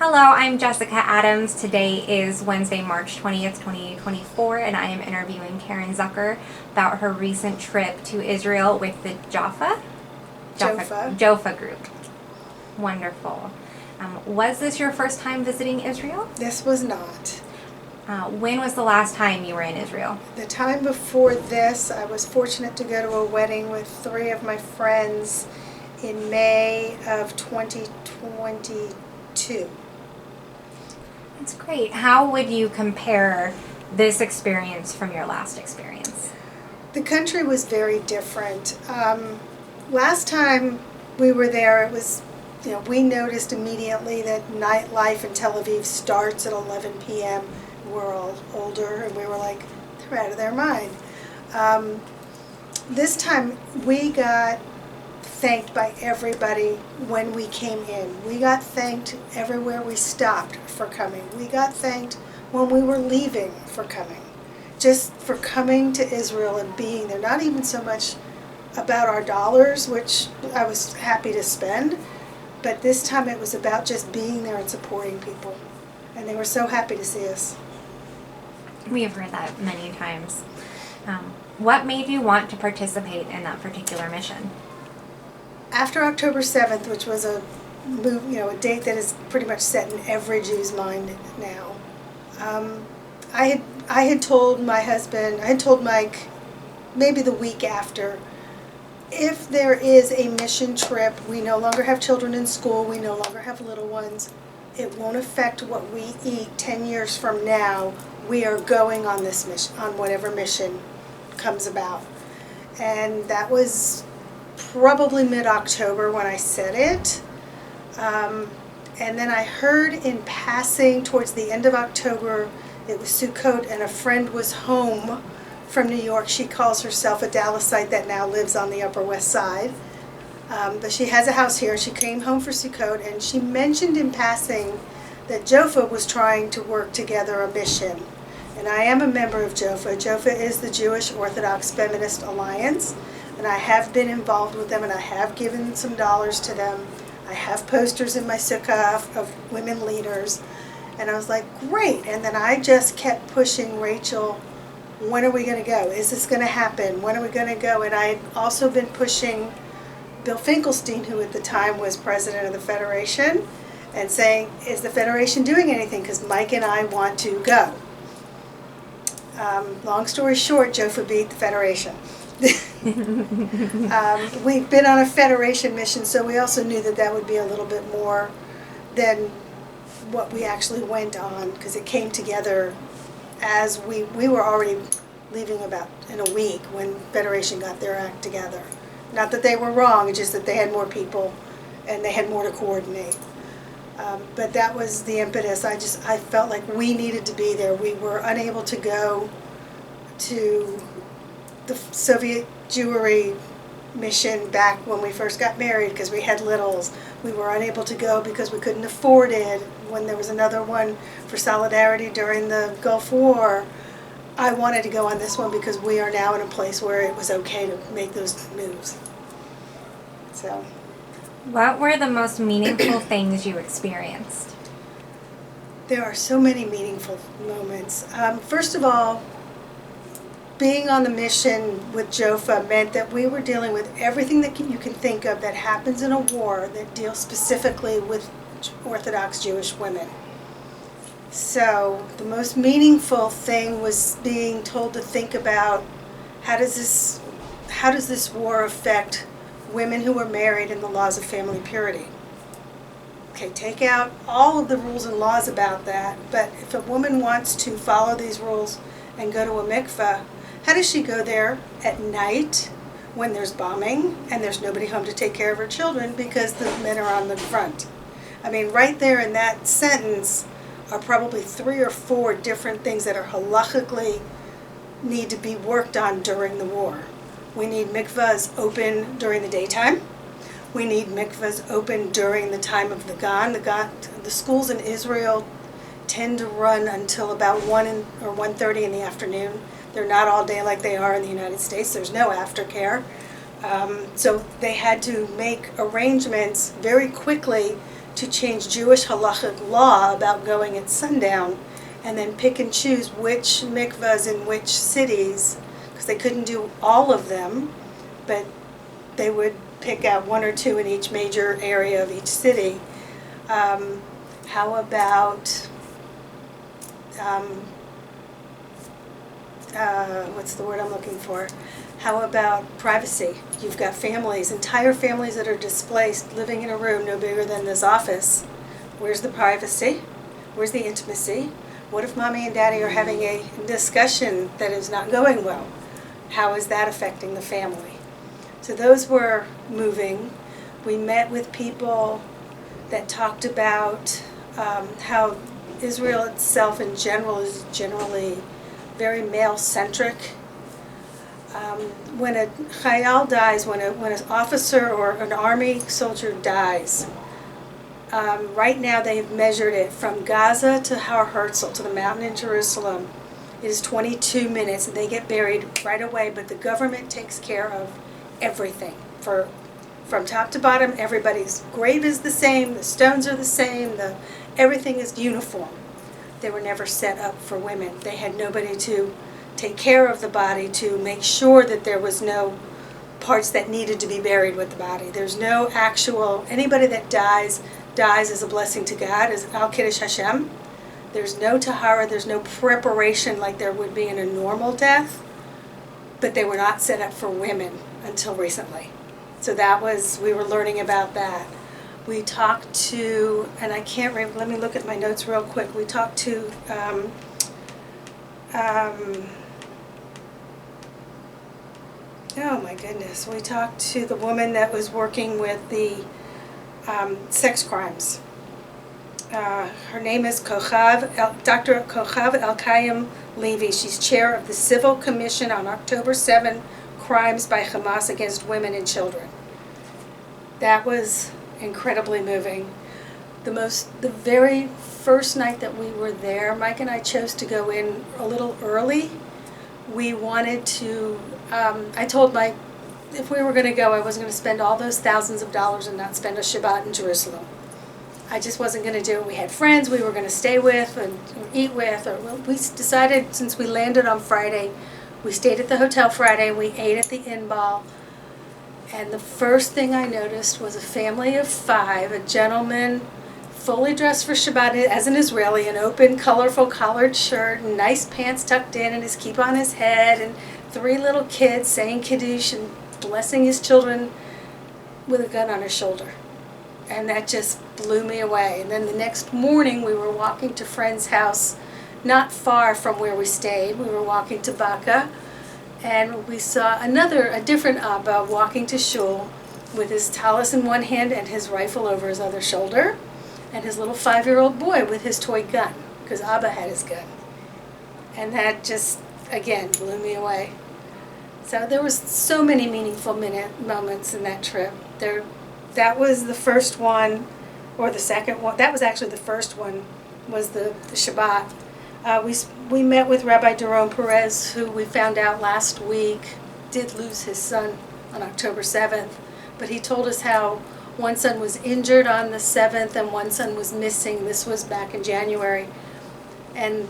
Hello, I'm Jessica Adams. Today is Wednesday, March 20th, 2024, and I am interviewing Karen Zucker about her recent trip to Israel with the Jofa group. Wonderful. Was this your first time visiting Israel? This was not. When was the last time you were in Israel? The time before this, I was fortunate to go to a wedding with three of my friends in May of 2022. That's great. How would you compare this experience from your last experience? The country was very different. Last time we were there, it was, we noticed immediately that nightlife in Tel Aviv starts at 11 p.m. We're all older, and we were like, they're out of their mind. This time, we got thanked by everybody when we came in. We got thanked everywhere we stopped for coming. We got thanked when we were leaving for coming. Just for coming to Israel and being there. Not even so much about our dollars, which I was happy to spend, but this time it was about just being there and supporting people. And they were so happy to see us. We have heard that many times. What made you want to participate in that particular mission? After October 7th, which was a date that is pretty much set in every Jew's mind now, I had told my husband, I had told Mike maybe the week after, if there is a mission trip, we no longer have children in school, we no longer have little ones, it won't affect what we eat 10 years from now. We are going on this mission, on whatever mission comes about. And that was probably mid-October when I said it. And then I heard in passing towards the end of October, it was Sukkot, and a friend was home from New York. She calls herself a Dallasite that now lives on the Upper West Side. But she has a house here. She came home for Sukkot, and she mentioned in passing that Jofa was trying to work together a mission. And I am a member of Jofa. Jofa is the Jewish Orthodox Feminist Alliance, and I have been involved with them, and I have given some dollars to them. I have posters in my sukkah of women leaders, and I was like, great. And then I just kept pushing Rachel, when are we going to go? Is this going to happen? When are we going to go? And I had also been pushing Bill Finkelstein, who at the time was president of the Federation, and saying, is the Federation doing anything? Because Mike and I want to go. Long story short, Jofa beat the Federation. We've been on a Federation mission, so we also knew that that would be a little bit more than what we actually went on, because it came together as we were already leaving about in a week when Federation got their act together. Not that they were wrong, it's just that they had more people and they had more to coordinate. But that was the impetus. I felt like we needed to be there. We were unable to go to the Soviet Jewry mission back when we first got married because we had littles. We were unable to go because we couldn't afford it. When there was another one for solidarity during the Gulf War, I wanted to go on this one because we are now in a place where it was okay to make those moves. So, What were the most meaningful things you experienced? there are so many meaningful moments. First of all, being on the mission with Jofa meant that we were dealing with everything that you can think of that happens in a war that deals specifically with Orthodox Jewish women. So the most meaningful thing was being told to think about how does this war affect women who are married and the laws of family purity. Okay, take out all of the rules and laws about that, but if a woman wants to follow these rules and go to a mikveh, how does she go there at night when there's bombing and there's nobody home to take care of her children because the men are on the front? I mean, right there in that sentence are probably 3 or 4 different things that are halachically need to be worked on during the war. We need mikvahs open during the daytime. We need mikvahs open during the time of the Gan. The schools in Israel tend to run until about 1 or 1:30 in the afternoon. They're not all day like they are in the United States. There's no aftercare. So they had to make arrangements very quickly to change Jewish halachic law about going at sundown, and then pick and choose which mikvahs in which cities, because they couldn't do all of them, but they would pick out one or two in each major area of each city. How about, what's the word I'm looking for? How about privacy? You've got families, entire families that are displaced, living in a room no bigger than this office. Where's the privacy? Where's the intimacy? What if mommy and daddy are having a discussion that is not going well? How is that affecting the family? So those were moving. We met with people that talked about how Israel itself in general is generally very male-centric. When a chayal dies, when an officer or an army soldier dies, right now they have measured it from Gaza to Har Herzl, to the mountain in Jerusalem. It is 22 minutes, and they get buried right away, but the government takes care of everything. From top to bottom, everybody's grave is the same, the stones are the same, everything is uniform. They were never set up for women. They had nobody to take care of the body, to make sure that there was no parts that needed to be buried with the body. There's no actual, anybody that dies as a blessing to God, as Al Kiddush Hashem. There's no tahara, there's no preparation like there would be in a normal death, but they were not set up for women until recently. So we were learning about that. We talked to, and I can't remember, let me look at my notes real quick. We talked to, oh my goodness, we talked to the woman that was working with the sex crimes. Her name is Dr. Kochav Elkayim Levy. She's chair of the Civil Commission on October 7 Crimes by Hamas Against Women and Children. That was incredibly moving. The very first night that we were there, Mike and I chose to go in a little early. We wanted to, I told Mike, if we were going to go, I wasn't going to spend all those thousands of dollars and not spend a Shabbat in Jerusalem. I just wasn't going to do it. We had friends we were going to stay with and eat with. We decided, since we landed on Friday, we stayed at the hotel Friday, we ate at the Inn Ball. And the first thing I noticed was a family of 5, a gentleman fully dressed for Shabbat as an Israeli, an open, colorful collared shirt, and nice pants tucked in, and his kippah on his head, and 3 little kids saying Kiddush and blessing his children with a gun on his shoulder. And that just blew me away. And then the next morning we were walking to a friend's house not far from where we stayed. We were walking to Baca, and we saw a different Abba walking to shul with his tallis in one hand and his rifle over his other shoulder, and his little 5-year-old boy with his toy gun, because Abba had his gun. And that just, again, blew me away. So there was so many meaningful moments in that trip. That was the first one, or the second one. That was actually the first one, was the Shabbat. We met with Rabbi Doron Perez, who we found out last week did lose his son on October 7th. But he told us how one son was injured on the 7th and one son was missing. This was back in January. And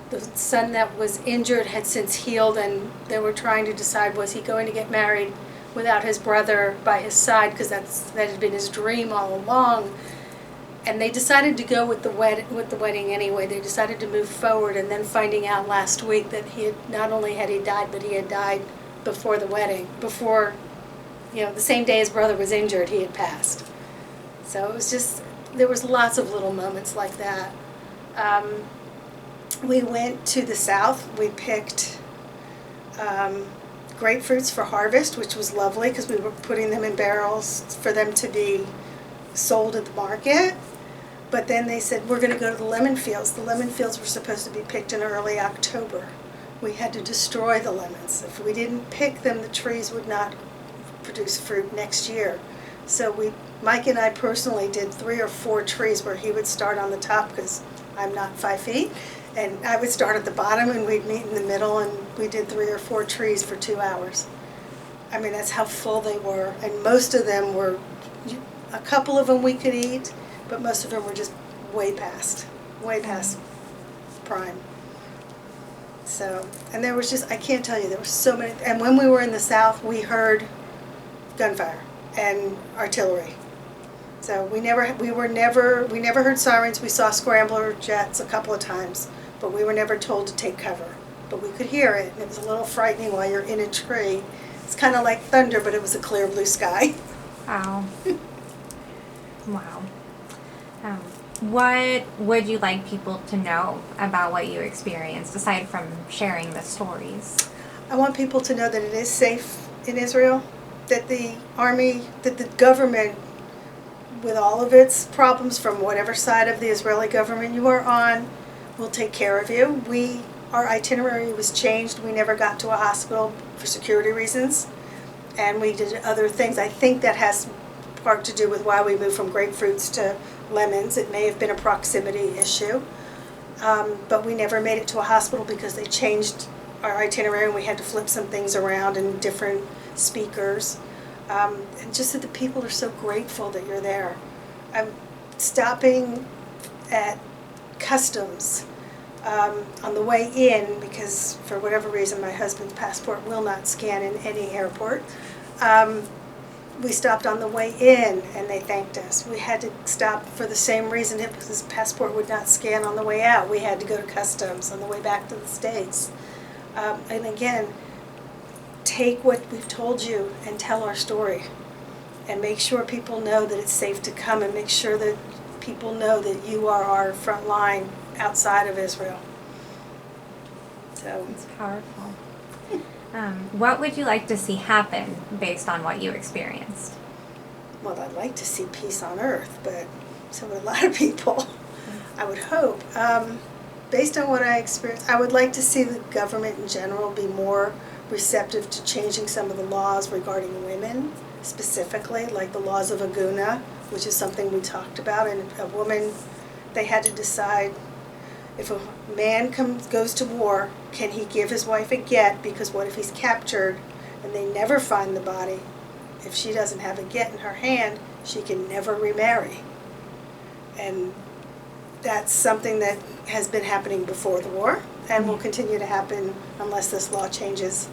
the son that was injured had since healed, and they were trying to decide, was he going to get married without his brother by his side, because that had been his dream all along. And they decided to go with the wedding anyway. They decided to move forward, and then finding out last week that he had not only had he died, but he had died before the wedding. Before, the same day his brother was injured, he had passed. So it was just, there was lots of little moments like that. We went to the south. We picked grapefruits for harvest, which was lovely because we were putting them in barrels for them to be sold at the market. But then they said, we're going to go to the lemon fields. The lemon fields were supposed to be picked in early October. We had to destroy the lemons. If we didn't pick them, the trees would not produce fruit next year. So Mike and I personally did 3 or 4 trees where he would start on the top, because I'm not 5 feet, and I would start at the bottom and we'd meet in the middle, and we did 3 or 4 trees for 2 hours. I mean, that's how full they were, and most of them were, a couple of them we could eat, but most of them were just way past prime. So, and there was just, I can't tell you, there were so many, and when we were in the South, we heard gunfire and artillery. So we never heard sirens. We saw scrambler jets a couple of times, but we were never told to take cover. But we could hear it, and it was a little frightening while you're in a tree. It's kind of like thunder, but it was a clear blue sky. Wow. Wow. What would you like people to know about what you experienced, aside from sharing the stories? I want people to know that it is safe in Israel, that the army, that the government, with all of its problems from whatever side of the Israeli government you are on, will take care of you. Our itinerary was changed. We never got to a hospital for security reasons, and we did other things. I think that has part to do with why we moved from grapefruits to lemons. It may have been a proximity issue, but we never made it to a hospital because they changed our itinerary and we had to flip some things around and different speakers. And just that the people are so grateful that you're there. I'm stopping at customs on the way in because for whatever reason my husband's passport will not scan in any airport. We stopped on the way in and they thanked us. We had to stop for the same reason because his passport would not scan on the way out. We had to go to customs on the way back to the States. And again, take what we've told you and tell our story. And make sure people know that it's safe to come, and make sure that people know that you are our front line outside of Israel. So it's powerful. What would you like to see happen based on what you experienced? Well, I'd like to see peace on earth, but so would a lot of people. I would hope. Based on what I experienced, I would like to see the government in general be more receptive to changing some of the laws regarding women, specifically, like the laws of Aguna, which is something we talked about. And a woman, they had to decide if a man goes to war, can he give his wife a get? Because what if he's captured and they never find the body? If she doesn't have a get in her hand, she can never remarry. And that's something that has been happening before the war and will continue to happen unless this law changes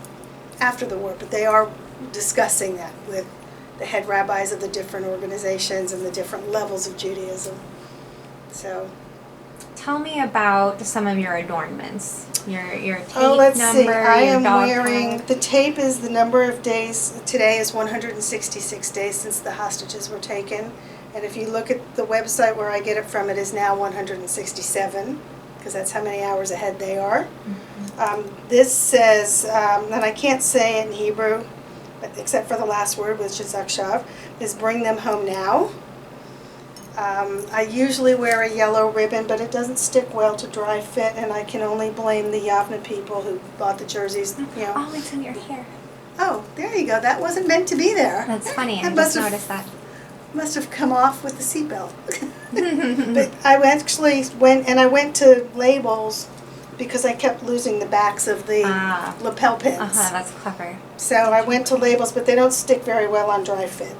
after the war. But they are discussing that with the head rabbis of the different organizations and the different levels of Judaism. So, tell me about some of your adornments. Your tape let's number, see. I your am dog wearing, tag. the tape is the number of days. Today is 166 days since the hostages were taken. And if you look at the website where I get it from, it is now 167, because that's how many hours ahead they are. Mm-hmm. This says, and I can't say it in Hebrew, but except for the last word, which is akshav, is bring them home now. I usually wear a yellow ribbon, but it doesn't stick well to dry fit, and I can only blame the Yavna people who bought the jerseys. Oh, it's in your hair. Oh, there you go. That wasn't meant to be there. That's funny. I must just have, noticed that. Must have come off with the seatbelt. But I actually went to labels because I kept losing the backs of the lapel pins. That's clever. So I went to labels, but they don't stick very well on dry fit.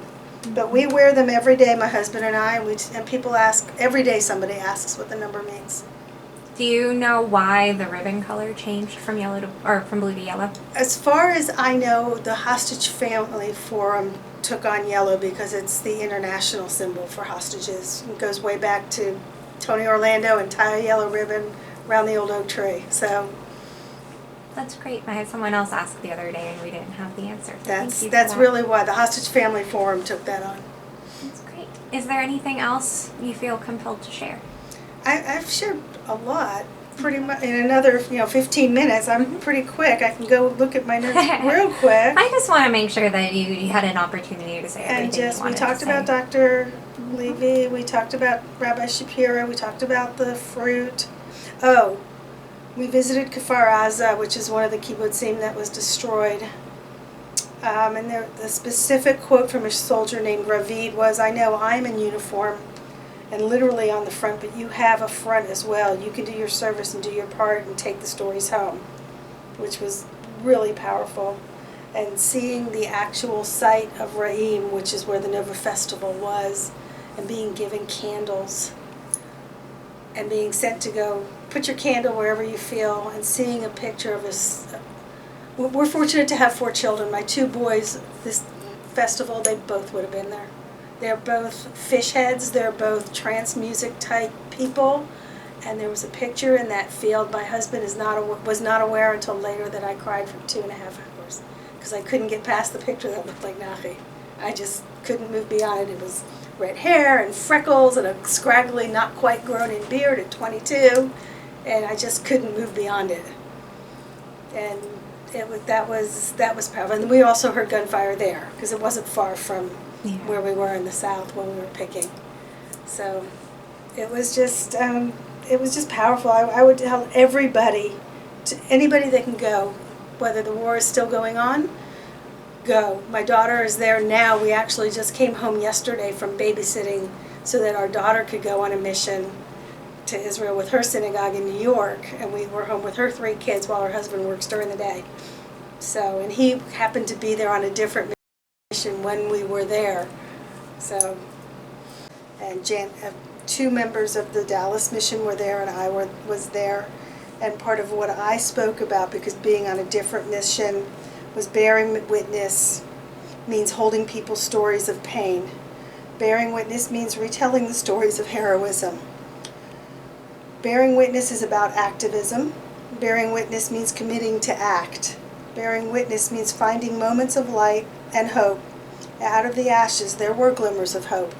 But we wear them every day, my husband and I, and people ask, every day somebody asks what the number means. Do you know why the ribbon color changed from blue to yellow? As far as I know, the Hostage Family Forum took on yellow because it's the international symbol for hostages. It goes way back to Tony Orlando and tie a yellow ribbon around the old oak tree. So that's great. I had someone else ask the other day and we didn't have the answer. So that's really why the Hostage Family Forum took that on. That's great. Is there anything else you feel compelled to share? I've shared a lot. Pretty much in another 15 minutes. I'm pretty quick. I can go look at my notes real quick. I just want to make sure that you had an opportunity to say everything and just you wanted we talked to about say. Dr. Levy. We talked about Rabbi Shapiro. We talked about the fruit. Oh, we visited Kfar Aza, which is one of the kibbutzim that was destroyed. And the specific quote from a soldier named Ravid was, "I know I'm in uniform and literally on the front, but you have a front as well. You can do your service and do your part and take the stories home," which was really powerful. And seeing the actual site of Ra'im, which is where the Nova Festival was, and being given candles and being sent to go put your candle wherever you feel, and seeing a picture of us. We're fortunate to have 4 children. My 2 boys, this festival, they both would have been there. They're both fish heads. They're both trance music type people. And there was a picture in that field. My husband was not aware until later that I cried for 2.5 hours because I couldn't get past the picture that looked like Nachi. I just couldn't move beyond it. It was red hair and freckles and a scraggly, not quite grown in beard at 22, and I just couldn't move beyond it. And that was powerful. And we also heard gunfire there because it wasn't far from where we were in the South when we were picking. So it was just powerful. I would tell everybody, anybody that can go, whether the war is still going on, go. My daughter is there now. We actually just came home yesterday from babysitting so that our daughter could go on a mission to Israel with her synagogue in New York, and we were home with her 3 kids while her husband works during the day. So, and he happened to be there on a different mission when we were there. So, and 2 members of the Dallas mission were there, and I was there. And part of what I spoke about, because being on a different mission, was bearing witness means holding people's stories of pain. Bearing witness means retelling the stories of heroism. Bearing witness is about activism. Bearing witness means committing to act. Bearing witness means finding moments of light and hope. Out of the ashes, there were glimmers of hope.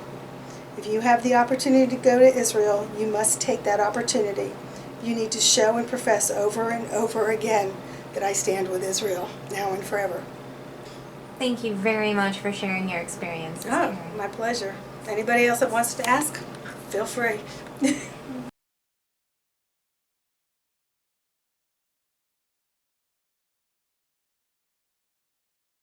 If you have the opportunity to go to Israel, you must take that opportunity. You need to show and profess over and over again that I stand with Israel, now and forever. Thank you very much for sharing your experiences. Oh, my pleasure. Anybody else that wants to ask, feel free.